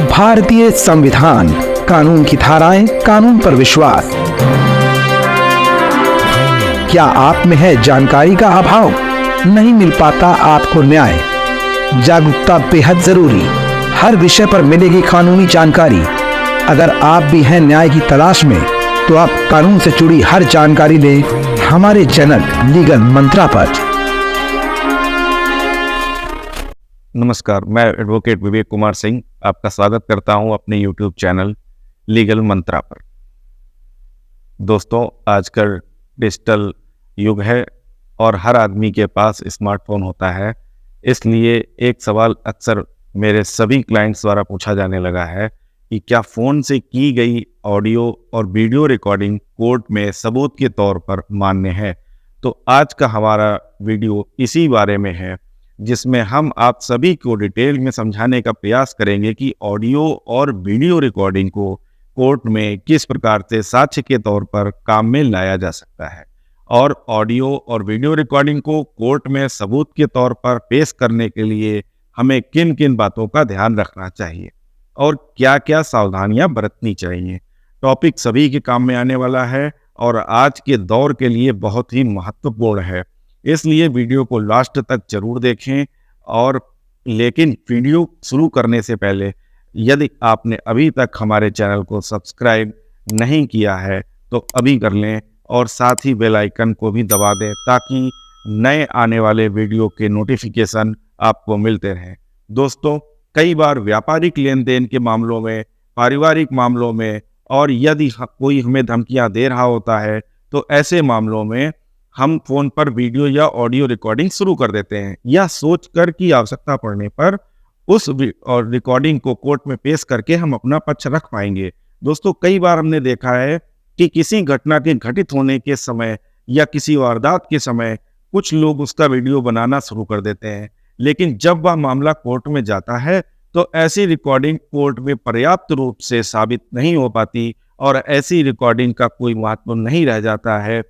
भारतीय संविधान, कानून की धाराएं, कानून पर विश्वास। क्या आप में है जानकारी का अभाव? नहीं मिल पाता आपको न्याय? जागरूकता बेहद जरूरी। हर विषय पर मिलेगी कानूनी जानकारी। अगर आप भी हैं न्याय की तलाश में, तो आप कानून से जुड़ी हर जानकारी लें हमारे चैनल लीगल मंत्रा पर। नमस्कार, मैं एडवोकेट विवेक कुमार सिंह आपका स्वागत करता हूं अपने YouTube चैनल लीगल मंत्रा पर। दोस्तों, आजकल डिजिटल युग है और हर आदमी के पास स्मार्टफोन होता है। इसलिए एक सवाल अक्सर मेरे सभी क्लाइंट्स द्वारा पूछा जाने लगा है कि क्या फ़ोन से की गई ऑडियो और वीडियो रिकॉर्डिंग कोर्ट में सबूत के तौर पर मान्य है। तो आज का हमारा वीडियो इसी बारे में है, जिसमें हम आप सभी को डिटेल में समझाने का प्रयास करेंगे कि ऑडियो और वीडियो रिकॉर्डिंग को कोर्ट में किस प्रकार से साक्ष्य के तौर पर काम में लाया जा सकता है और ऑडियो और वीडियो रिकॉर्डिंग को कोर्ट में सबूत के तौर पर पेश करने के लिए हमें किन किन बातों का ध्यान रखना चाहिए और क्या क्या सावधानियां बरतनी चाहिए। टॉपिक सभी के काम में आने वाला है और आज के दौर के लिए बहुत ही महत्वपूर्ण है, इसलिए वीडियो को लास्ट तक जरूर देखें। और लेकिन वीडियो शुरू करने से पहले यदि आपने अभी तक हमारे चैनल को सब्सक्राइब नहीं किया है तो अभी कर लें और साथ ही बेल आइकन को भी दबा दें ताकि नए आने वाले वीडियो के नोटिफिकेशन आपको मिलते रहें। दोस्तों, कई बार व्यापारिक लेन देन के मामलों में, पारिवारिक मामलों में और यदि कोई हमें धमकियां दे रहा होता है तो ऐसे मामलों में हम फ़ोन पर वीडियो या ऑडियो रिकॉर्डिंग शुरू कर देते हैं, या सोचकर कि आवश्यकता पड़ने पर उस रिकॉर्डिंग को कोर्ट में पेश करके हम अपना पक्ष रख पाएंगे। दोस्तों, कई बार हमने देखा है कि किसी घटना के घटित होने के समय या किसी वारदात के समय कुछ लोग उसका वीडियो बनाना शुरू कर देते हैं, लेकिन जब वह मामला कोर्ट में जाता है तो ऐसी रिकॉर्डिंग कोर्ट में पर्याप्त रूप से साबित नहीं हो पाती और ऐसी रिकॉर्डिंग का कोई महत्व नहीं रह जाता है।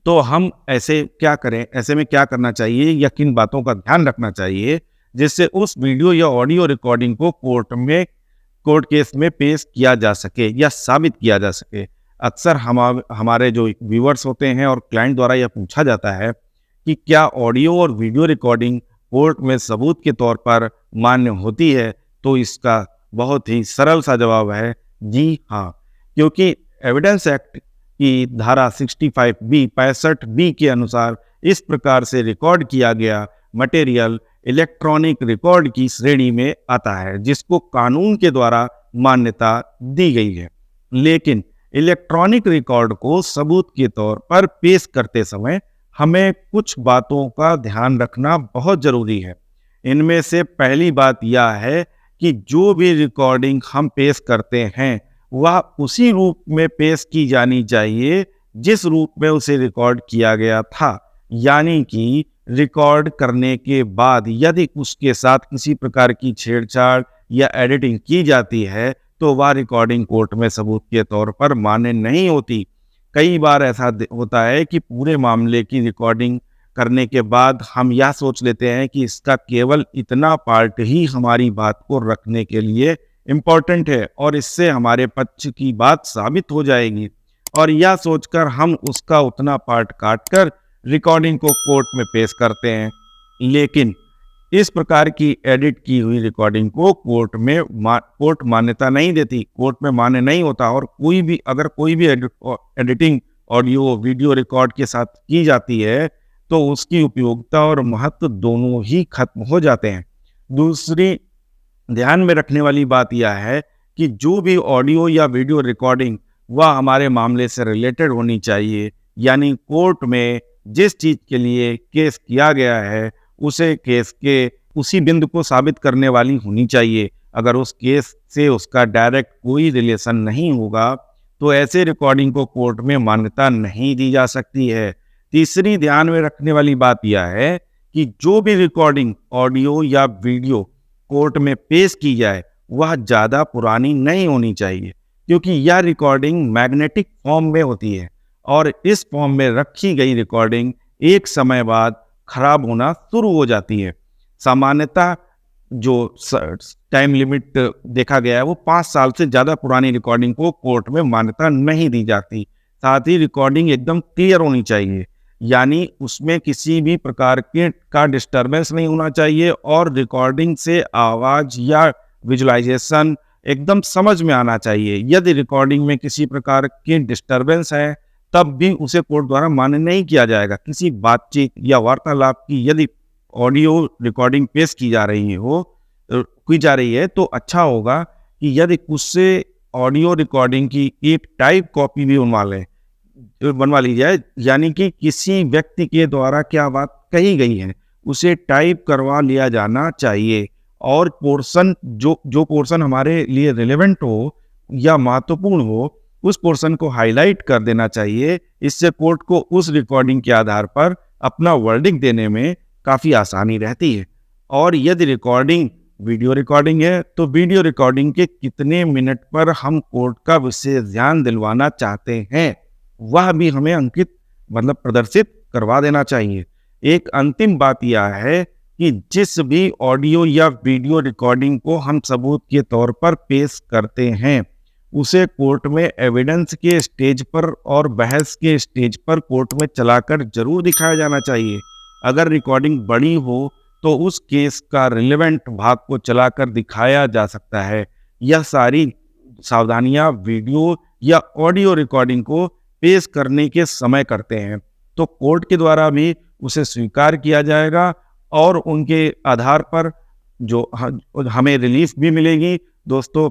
तो हम ऐसे क्या करें, ऐसे में क्या करना चाहिए या किन बातों का ध्यान रखना चाहिए जिससे उस वीडियो या ऑडियो रिकॉर्डिंग को कोर्ट केस में पेश किया जा सके या साबित किया जा सके। अक्सर हमारे जो व्यूअर्स होते हैं और क्लाइंट द्वारा यह पूछा जाता है कि क्या ऑडियो और वीडियो रिकॉर्डिंग कोर्ट में सबूत के तौर पर मान्य होती है। तो इसका बहुत ही सरल सा जवाब है जी हाँ, क्योंकि एविडेंस एक्ट की धारा 65B के अनुसार इस प्रकार से रिकॉर्ड किया गया मटेरियल इलेक्ट्रॉनिक रिकॉर्ड की श्रेणी में आता है, जिसको कानून के द्वारा मान्यता दी गई है। लेकिन इलेक्ट्रॉनिक रिकॉर्ड को सबूत के तौर पर पेश करते समय हमें कुछ बातों का ध्यान रखना बहुत जरूरी है। इनमें से पहली बात यह है कि जो भी रिकॉर्डिंग हम पेश करते हैं वह उसी रूप में पेश की जानी चाहिए जिस रूप में उसे रिकॉर्ड किया गया था। यानी कि रिकॉर्ड करने के बाद यदि उसके साथ किसी प्रकार की छेड़छाड़ या एडिटिंग की जाती है तो वह रिकॉर्डिंग कोर्ट में सबूत के तौर पर मान्य नहीं होती। कई बार ऐसा होता है कि पूरे मामले की रिकॉर्डिंग करने के बाद हम यह सोच लेते हैं कि इसका केवल इतना पार्ट ही हमारी बात को रखने के लिए इम्पोर्टेंट है और इससे हमारे पक्ष की बात साबित हो जाएगी, और यह सोचकर हम उसका उतना पार्ट काटकर रिकॉर्डिंग को कोर्ट में पेश करते हैं। लेकिन इस प्रकार की एडिट की हुई रिकॉर्डिंग को कोर्ट मान्यता नहीं देती, कोर्ट में मान्य नहीं होता। और अगर कोई भी एडिटिंग ऑडियो वीडियो रिकॉर्ड के साथ की जाती है तो उसकी उपयोगिता और महत्व दोनों ही खत्म हो जाते हैं। दूसरी ध्यान में रखने वाली बात यह है कि जो भी ऑडियो या वीडियो रिकॉर्डिंग वह हमारे मामले से रिलेटेड होनी चाहिए, यानी कोर्ट में जिस चीज़ के लिए केस किया गया है उसे केस के उसी बिंदु को साबित करने वाली होनी चाहिए। अगर उस केस से उसका डायरेक्ट कोई रिलेशन नहीं होगा तो ऐसे रिकॉर्डिंग को कोर्ट में मान्यता नहीं दी जा सकती है। तीसरी ध्यान में रखने वाली बात यह है कि जो भी रिकॉर्डिंग ऑडियो या वीडियो कोर्ट में पेश की जाए वह ज़्यादा पुरानी नहीं होनी चाहिए, क्योंकि यह रिकॉर्डिंग मैग्नेटिक फॉर्म में होती है और इस फॉर्म में रखी गई रिकॉर्डिंग एक समय बाद खराब होना शुरू हो जाती है। सामान्यतः जो टाइम लिमिट देखा गया है वो 5 साल से ज़्यादा पुरानी रिकॉर्डिंग को कोर्ट में मान्यता नहीं दी जाती। साथ ही रिकॉर्डिंग एकदम क्लियर होनी चाहिए, यानी उसमें किसी भी प्रकार का डिस्टर्बेंस नहीं होना चाहिए और रिकॉर्डिंग से आवाज़ या विजुअलाइजेशन एकदम समझ में आना चाहिए। यदि रिकॉर्डिंग में किसी प्रकार की डिस्टर्बेंस है तब भी उसे कोर्ट द्वारा मान्य नहीं किया जाएगा। किसी बातचीत या वार्तालाप की यदि ऑडियो रिकॉर्डिंग पेश की जा रही है तो अच्छा होगा कि यदि उससे ऑडियो रिकॉर्डिंग की एक टाइप कॉपी भी बनवा ली जाए, यानी कि किसी व्यक्ति के द्वारा क्या बात कही गई है उसे टाइप करवा लिया जाना चाहिए और पोर्शन जो पोर्शन हमारे लिए रिलेवेंट हो या महत्वपूर्ण हो उस पोर्शन को हाईलाइट कर देना चाहिए। इससे कोर्ट को उस रिकॉर्डिंग के आधार पर अपना वर्डिक्ट देने में काफ़ी आसानी रहती है। और यदि रिकॉर्डिंग वीडियो रिकॉर्डिंग है तो वीडियो रिकॉर्डिंग के कितने मिनट पर हम कोर्ट का विशेष ध्यान दिलवाना चाहते हैं वह भी हमें प्रदर्शित करवा देना चाहिए। एक अंतिम बात यह है कि जिस भी ऑडियो या वीडियो रिकॉर्डिंग को हम सबूत के तौर पर पेश करते हैं उसे कोर्ट में एविडेंस के स्टेज पर और बहस के स्टेज पर कोर्ट में चलाकर जरूर दिखाया जाना चाहिए। अगर रिकॉर्डिंग बड़ी हो तो उस केस का रिलेवेंट भाग को चलाकर दिखाया जा सकता है। यह सारी सावधानियां वीडियो या ऑडियो रिकॉर्डिंग को पेश करने के समय करते हैं तो कोर्ट के द्वारा भी उसे स्वीकार किया जाएगा और उनके आधार पर जो हमें रिलीफ भी मिलेगी। दोस्तों,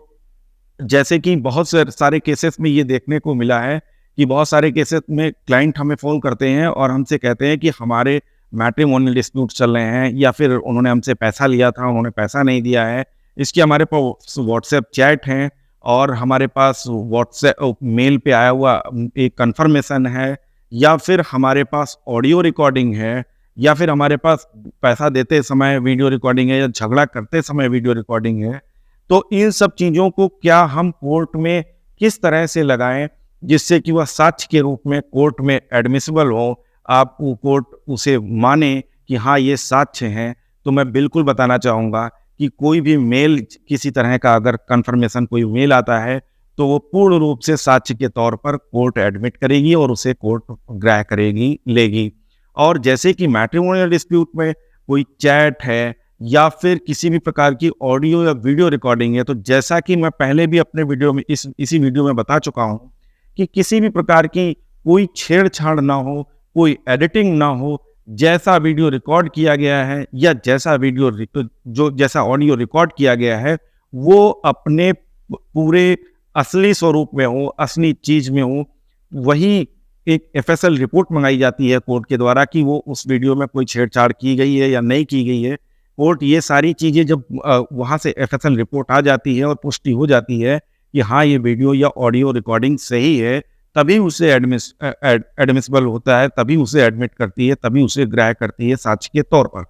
जैसे कि बहुत सारे केसेस में ये देखने को मिला है कि बहुत सारे केसेस में क्लाइंट हमें फ़ोन करते हैं और हमसे कहते हैं कि हमारे मैट्रिमोनियल डिस्प्यूट चल रहे हैं या फिर उन्होंने हमसे पैसा लिया था, उन्होंने पैसा नहीं दिया है। इसकी हमारे पास व्हाट्सएप चैट हैं और हमारे पास व्हाट्सएप मेल पे आया हुआ एक कन्फर्मेशन है या फिर हमारे पास ऑडियो रिकॉर्डिंग है या फिर हमारे पास पैसा देते समय वीडियो रिकॉर्डिंग है या झगड़ा करते समय वीडियो रिकॉर्डिंग है। तो इन सब चीज़ों को क्या हम कोर्ट में किस तरह से लगाएं जिससे कि वह साक्ष्य के रूप में कोर्ट में एडमिसिबल हो, आप कोर्ट उसे माने कि हाँ ये साक्ष्य हैं। तो मैं बिल्कुल बताना चाहूँगा कि कोई भी मेल किसी तरह का अगर कन्फर्मेशन कोई मेल आता है तो वो पूर्ण रूप से साक्ष्य के तौर पर कोर्ट एडमिट करेगी और उसे कोर्ट ग्रहण लेगी। और जैसे कि मैट्रिमोनियल डिस्प्यूट में कोई चैट है या फिर किसी भी प्रकार की ऑडियो या वीडियो रिकॉर्डिंग है, तो जैसा कि मैं पहले भी अपने वीडियो में इसी वीडियो में बता चुका हूँ कि किसी भी प्रकार की कोई छेड़छाड़ ना हो, कोई एडिटिंग ना हो। जैसा वीडियो रिकॉर्ड किया गया है या जैसा ऑडियो रिकॉर्ड किया गया है वो अपने पूरे असली स्वरूप में हो, असली चीज़ में हो। वही एक FSL रिपोर्ट मंगाई जाती है कोर्ट के द्वारा कि वो उस वीडियो में कोई छेड़छाड़ की गई है या नहीं की गई है। कोर्ट ये सारी चीज़ें जब वहाँ से FSL रिपोर्ट आ जाती है और पुष्टि हो जाती है कि हाँ ये वीडियो या ऑडियो रिकॉर्डिंग सही है, तभी उसे एडमिसिबल होता है, तभी उसे एडमिट करती है, तभी उसे ग्रहण करती है साक्ष्य के तौर पर।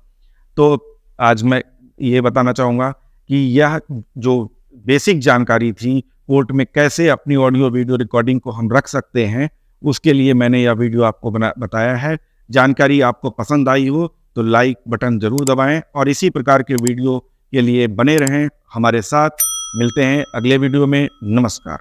तो आज मैं ये बताना चाहूँगा कि यह जो बेसिक जानकारी थी कोर्ट में कैसे अपनी ऑडियो वीडियो रिकॉर्डिंग को हम रख सकते हैं, उसके लिए मैंने यह वीडियो आपको बताया है। जानकारी आपको पसंद आई हो तो लाइक बटन जरूर दबाएं और इसी प्रकार के वीडियो के लिए बने रहें हमारे साथ। मिलते हैं अगले वीडियो में। नमस्कार।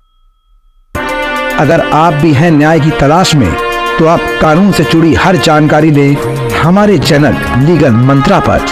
अगर आप भी हैं न्याय की तलाश में तो आप कानून से जुड़ी हर जानकारी लें हमारे चैनल लीगल मंत्रा पर।